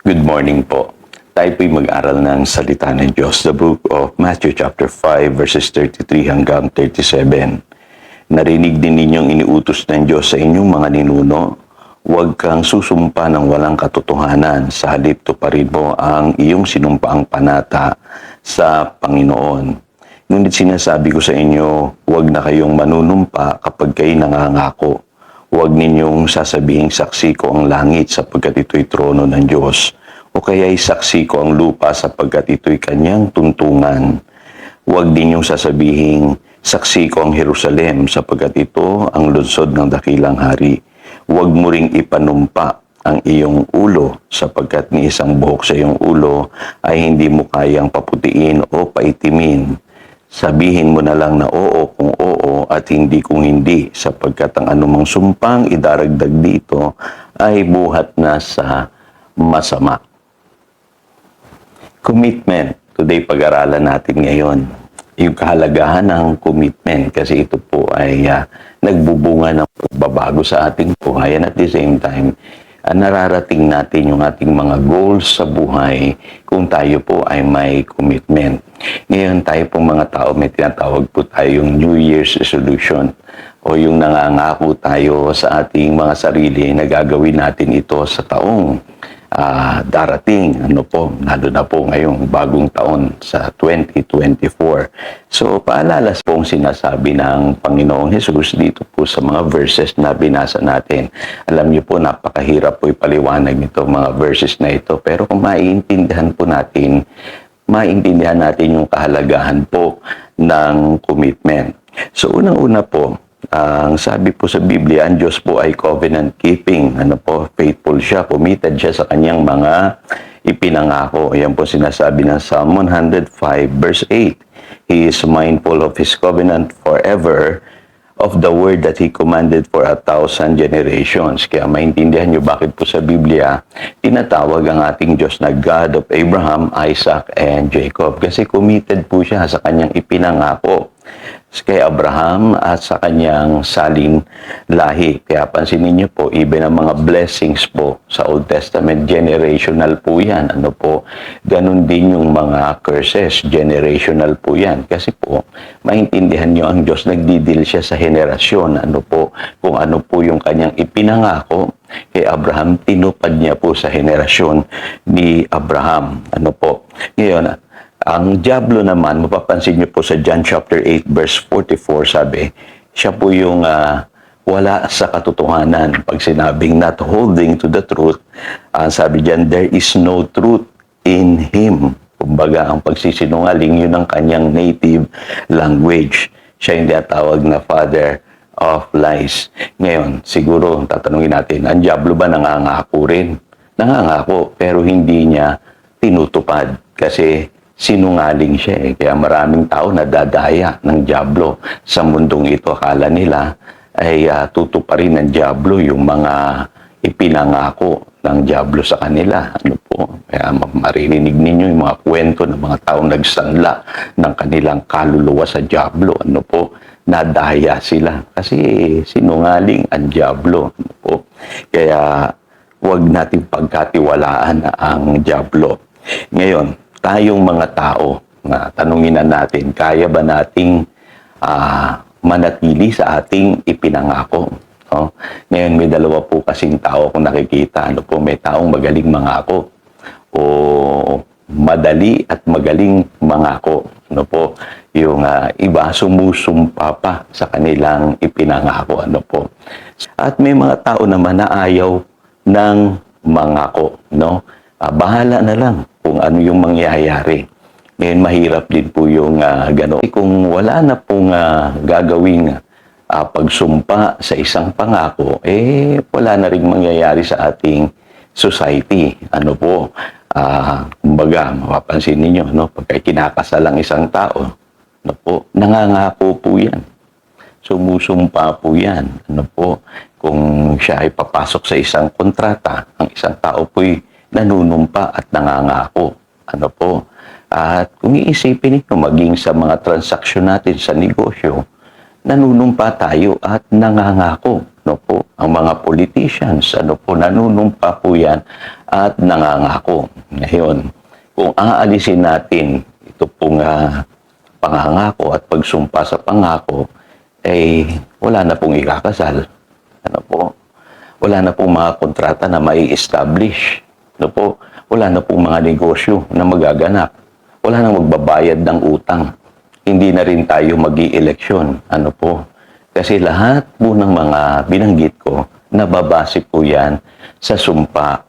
Good morning po. Tayo po'y mag-aral ng salita ng Diyos, the book of Matthew chapter 5 verses 33 hanggang 37. Narinig din ninyong iniutos ng Diyos sa inyong mga ninuno, huwag kang susumpa ng walang katotohanan, sa halip tuparin mo ang iyong sinumpaang panata sa Panginoon. Ngunit sinasabi ko sa inyo, huwag na kayong manunumpa kapag kayo nangangako. Huwag ninyong sasabihing saksi ko ang langit sapagkat ito'y trono ng Diyos, o kaya'y saksi ko ang lupa sapagkat ito'y kanyang tuntungan. Huwag ninyong sasabihing saksi ko ang Jerusalem sapagkat ito ang lungsod ng dakilang hari. Huwag mo ring ipanumpa ang iyong ulo sapagkat ni isang buhok sa iyong ulo ay hindi mo kayang paputiin o paitimin. Sabihin mo na lang na oo kung oo at hindi kung hindi, sapagkat ang anumang sumpang idaragdag dito ay buhat na sa masama. Commitment. Today pag-aralan natin ngayon yung kahalagahan ng commitment, kasi ito po ay nagbubunga ng pagbabago sa ating buhay, and at the same time nararating natin yung ating mga goals sa buhay kung tayo po ay may commitment. Ngayon tayo pong mga tao, may tinatawag po tayong New Year's resolution, o yung nangangako tayo sa ating mga sarili na gagawin natin ito sa taong darating, lalo na po ngayong bagong taon sa 2024. So, paalala pong sinasabi ng Panginoong Hesus dito po sa mga verses na binasa natin. Alam niyo po, napakahirap po ipaliwanag nito mga verses na ito, pero kung maintindihan natin yung kahalagahan po ng commitment. So, unang-una po, ang sabi po sa Biblia, ang Diyos po ay covenant-keeping. Faithful siya, committed siya sa kanyang mga ipinangako. Yan po sinasabi ng Psalm 105 verse 8. He is mindful of His covenant forever, of the word that He commanded for 1,000 generations. Kaya maintindihan nyo bakit po sa Biblia tinatawag ang ating Diyos na God of Abraham, Isaac, and Jacob. Kasi committed po siya sa kanyang ipinangako kay Abraham at sa kanyang salin lahi. Kaya pansinin niyo po, even ang mga blessings po sa Old Testament, generational po yan. Ganun din yung mga curses, generational po yan. Kasi po, maintindihan niyo ang Diyos, nagdidil siya sa henerasyon. Kung ano po yung kanyang ipinangako kay Abraham, tinupad niya po sa henerasyon ni Abraham. Ngayon, ang diablo naman, mapapansin niyo po sa John chapter 8 verse 44, sabi, siya po yung wala sa katotohanan. Pag sinabing not holding to the truth, sabi diyan, there is no truth in him. Kumbaga, ang pagsisinungaling, yun ang kanyang native language. Siya yung tinatawag na father of lies. Ngayon, siguro, tatanungin natin, ang diablo ba nangangako rin? Nangangako, pero hindi niya tinutupad. Kasi sinungaling siya Kaya maraming tao nadadaya ng diablo sa mundong ito. Akala nila ay tutuparin ng diablo yung mga ipinangako ng diablo sa kanila. Kaya maririnig ninyo yung mga kwento ng mga taong nagsanla ng kanilang kaluluwa sa diablo. Nadaya sila kasi sinungaling ang diablo. Kaya huwag nating pagkatiwalaan ang diablo. Ngayon, tayong mga tao, tanungin na natin, kaya ba nating manatili sa ating ipinangako? Ngayon, may dalawa po kasing tao kung nakikita. May taong magaling mangako o madali at magaling mangako. Yung iba sumusumpa pa sa kanilang ipinangako. At may mga tao naman na ayaw ng mangako. Bahala na lang kung ano yung mangyayari. Ngayon, mahirap din po yung gano'n. Kung wala na pong gagawing pagsumpa sa isang pangako, wala na rin mangyayari sa ating society. Kumbaga, mapapansin ninyo, pagka kinakasal ang isang tao, nangangako po yan. Sumusumpa po yan. Kung siya ay papasok sa isang kontrata, ang isang tao po'y nanunumpa at nangangako. At kung iisipin niyo, maging sa mga transaksyon natin sa negosyo, nanunumpa tayo at nangangako. No po, ang mga politicians, nanunumpa po yan at nangangako. Ngayon, kung aalisin natin ito pong pangangako at pagsumpa sa pangako, wala na pong ikakasal. Wala na pong mga kontrata na mai-establish. Wala na pong mga negosyo na magaganap. Wala na magbabayad ng utang. Hindi na rin tayo mag-i-eleksyon. Kasi lahat po ng mga binanggit ko, nababase po yan sa sumpa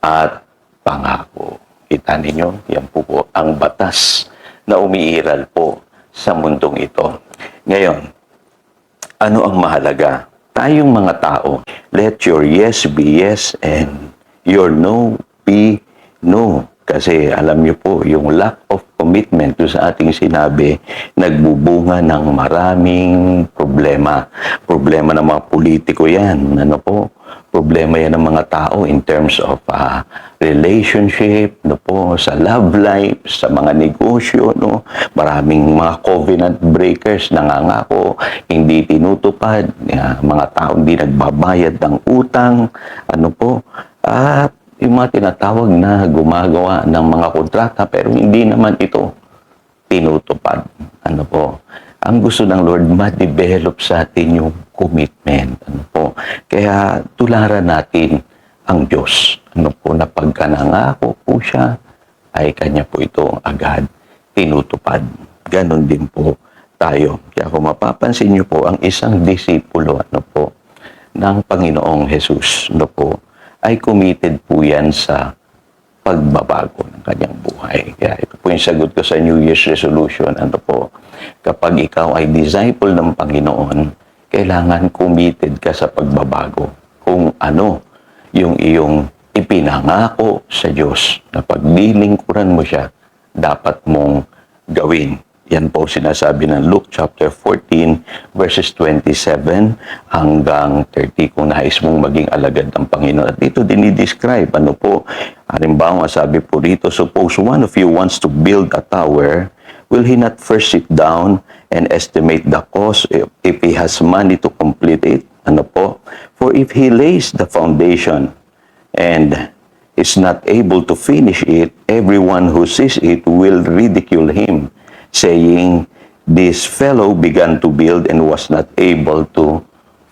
at pangako. Kita ninyo, yan po ang batas na umiiral po sa mundong ito. Ngayon, ano ang mahalaga? Tayong mga tao, let your yes be yes and your no be no. Kasi alam niyo po, yung lack of commitment to sa ating sinabi, nagbubunga ng maraming problema. Problema ng mga politiko yan. Problema yan ng mga tao in terms of relationship, sa love life, sa mga negosyo. Maraming mga covenant breakers, nangangako, hindi tinutupad. Mga tao hindi nagbabayad ng utang. At yung mga tinatawag na gumagawa ng mga kontrata pero hindi naman ito tinutupad. Ang gusto ng Lord, ma-develop sa atin yung commitment. Kaya tularan natin ang Diyos. Na pagka nangako po siya, ay kanya po ito agad tinutupad. Ganon din po tayo. Kaya kung mapapansin niyo po, ang isang disipulo ng Panginoong Jesus, ay committed po yan sa pagbabago ng kanyang buhay. Kaya ito po yung sagot ko sa New Year's resolution. Kapag ikaw ay disciple ng Panginoon, kailangan committed ka sa pagbabago. Kung ano yung iyong ipinangako sa Diyos na paglilingkuran mo siya, dapat mong gawin. Yan po sinasabi ng Luke chapter 14 verses 27 hanggang 30 kung nais mong maging alagad ng Panginoon. At dito dinidescribe, halimbawa sabi po rito, suppose one of you wants to build a tower, will he not first sit down and estimate the cost if he has money to complete it? For if he lays the foundation and is not able to finish it, everyone who sees it will ridicule him, saying, this fellow began to build and was not able to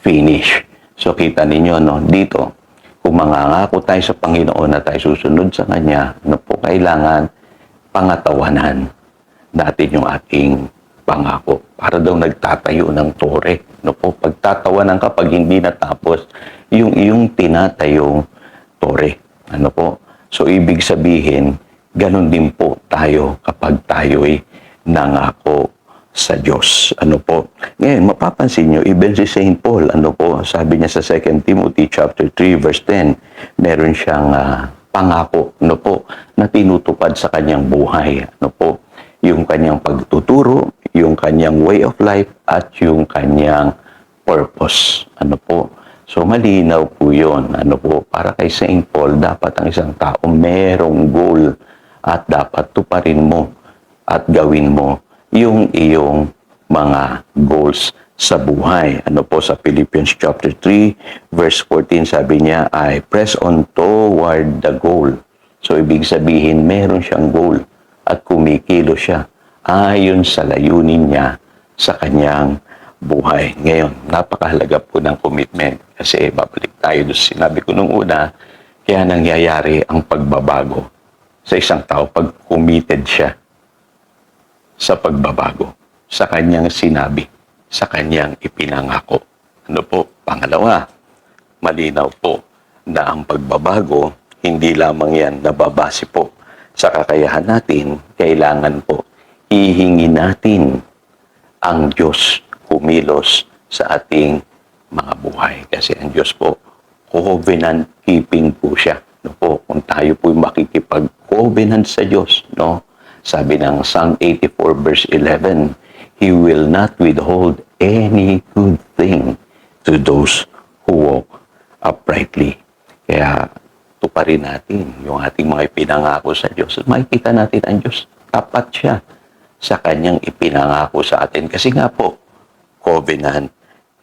finish. So kita ninyo, dito, kung mangangako tayo sa Panginoon na tayo susunod sa Kanya, kailangan pangatawanan natin yung ating pangako. Para daw nagtatayo ng tore. Pagtatawanan ka pag hindi natapos yung iyong tinatayong tore. So ibig sabihin, ganun din po tayo kapag tayo'y nangako sa Diyos. Ngayon, mapapansin nyo, even si Saint Paul, sabi niya sa 2 Timothy chapter 3 verse 10, meron siyang pangako, na tinutupad sa kanyang buhay. Yung kanyang pagtuturo, yung kanyang way of life, at yung kanyang purpose. So, malinaw po yun. Para kay Saint Paul, dapat ang isang tao merong goal at dapat tuparin mo at gawin mo yung iyong mga goals sa buhay. Sa Philippians chapter 3, verse 14, sabi niya, I press on toward the goal. So, ibig sabihin, meron siyang goal at kumikilo siya ayon sa layunin niya sa kanyang buhay. Ngayon, napakahalaga po ng commitment kasi babalik tayo doon. Sinabi ko nung una, kaya nangyayari ang pagbabago sa isang tao pag committed siya sa pagbabago, sa kanyang sinabi, sa kanyang ipinangako. Pangalawa, malinaw po na ang pagbabago, hindi lamang yan nababase po sa kakayahan natin, kailangan po ihingi natin ang Diyos kumilos sa ating mga buhay. Kasi ang Diyos po, covenant keeping po siya. Kung tayo po makikipag-covenant sa Diyos, sabi ng Psalm 84 verse 11, He will not withhold any good thing to those who walk uprightly. Kaya tuparin natin yung ating mga ipinangako sa Diyos. Makikita natin ang Diyos, tapat siya sa kanyang ipinangako sa atin. Kasi nga po, covenant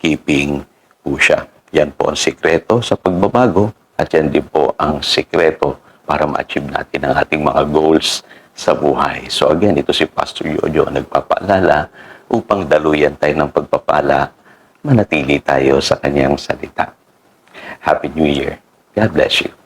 keeping po siya. Yan po ang sikreto sa pagbabago at yan din po ang sikreto para ma-achieve natin ang ating mga goals sa buhay. So again, ito si Pastor Jojo nagpapaalala upang daluyan tayo ng pagpapala, manatili tayo sa kanyang salita. Happy New Year. God bless you.